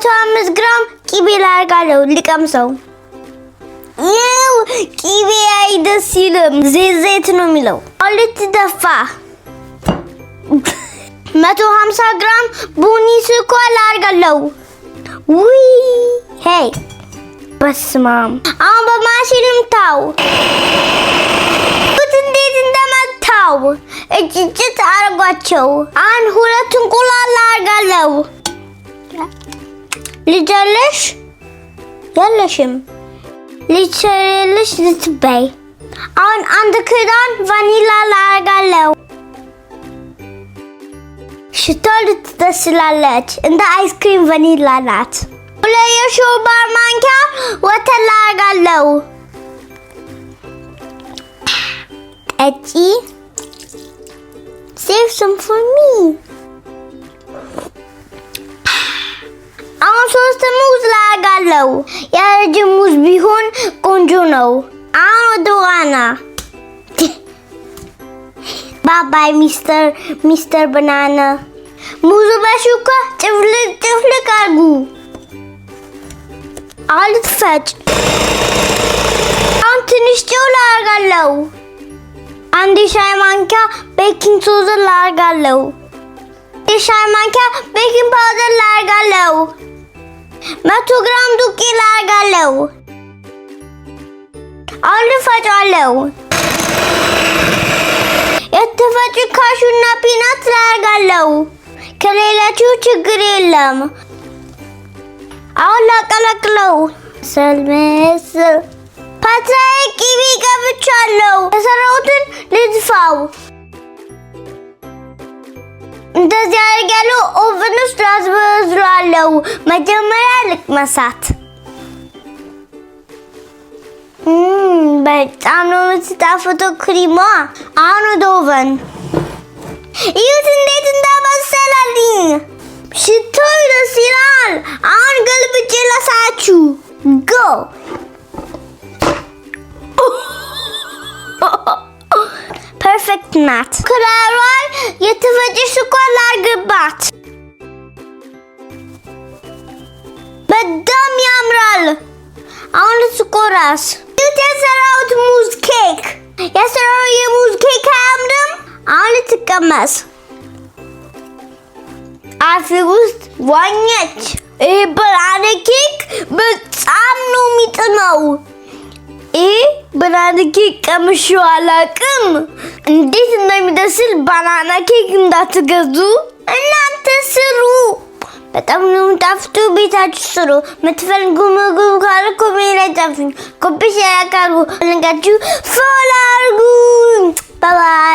105 ግራም ቂቤ ላደርጋለሁ ልቀምሰው። ይው ቂቤ አይደስ ይልም ዘይት ነው የሚለው። አልት ደፋ 150 ግራም ቡኒ ስኳር ላደርጋለሁ። ውይ ሄይ በስማም አሁን በማሽንም ታው እንዴት እንደመታው እጭጭት አርጓቸው። አሁን 2 እንቁላል ላደርጋለሁ። ልጅልሽ ያለሽም ልጅልሽ ልትበይ። አሁን 1 ክዳን ቫኒላ ላደርጋለሁ። ሽታው ልትደስላለች እንደ አይስክሪም ቫኒላ ናት። 2 የሾርባ ማንኪያ ወተት ላደርጋለሁ። ጠጪ save some for me። አሁን 3 ሙዝ ላደርጋለሁ። የረጅም ሙዝ ቢሆን ቆንጆ ነው። አሁን ወደ ዋና ባባይ ሚስተር ባናና። ሙዙ በሹካ ጭፍልቅ አድርጉ። አልትፈጭ። አሁን ትንሽ ጨው ላደርጋለሁ። 1 ሻይ ማንኪያ ቤኪንግ ሶዳ ላደርጋለሁ። 1 ሻይ ማንኪያ ቤኪንግ ፓውደር ላደርጋለሁ። 100 ግራም ዱቄት ላደርጋለሁ። አሁን ልፈጫለሁ። የተፈጩ ካሹና ፒናት ላደርጋለሁ። ከሌላችሁ ችግር የለም። አሁን ላቀላቅለው። ሰልሜስ ፓትራዬ ቂቤ ገብቻለሁ። የሰራሁትን ልድፋው። እንደዚህ አድርጋለሁ። ኦቨን ውስጥ ላስበስላለሁ። መጀመሪያ ልቅመሳት። በጣም ነው የምትጣፍጠው ክሪሟ። አሁን ወደ ኦቨን እዩት እንዴት እንዳበሰላልኝ። ሽታው ደስ ይላል። አሁን ገልብጬ ላሳያችሁ። ጎ ፐርፌክት ናት። ክዳኗን የተፈጨ ስኳር ላድርግባት። በጣም ያምራል። አሁን ልትቆራስ። የሰራሁት ሙዝ ኬክ። የሰራሁት የሙዝ ኬክ አያምርም? አሁን ልትቀመስ። አፌ ውስጥ ዋኘች። ይሄ ባናና ኬክ በጣም ነው የሚጥመው። ይሄ ባናና ኬክ ቀምሼው አላውቅም። እንዴት እንደሚደስል ባናና ኬክ እንዳትገዙ እናንተ ስሩ። በጣም ነው የምጣፍጡ። ቤታችሁ ስሩ። የምትፈልጉ ምግብ ካለ ኮሜንት ላይ ጻፉኝ። ኮፒ ሼር አድርጉ። ልንጋችሁ ፎሎ አድርጉ። ባይ ባይ።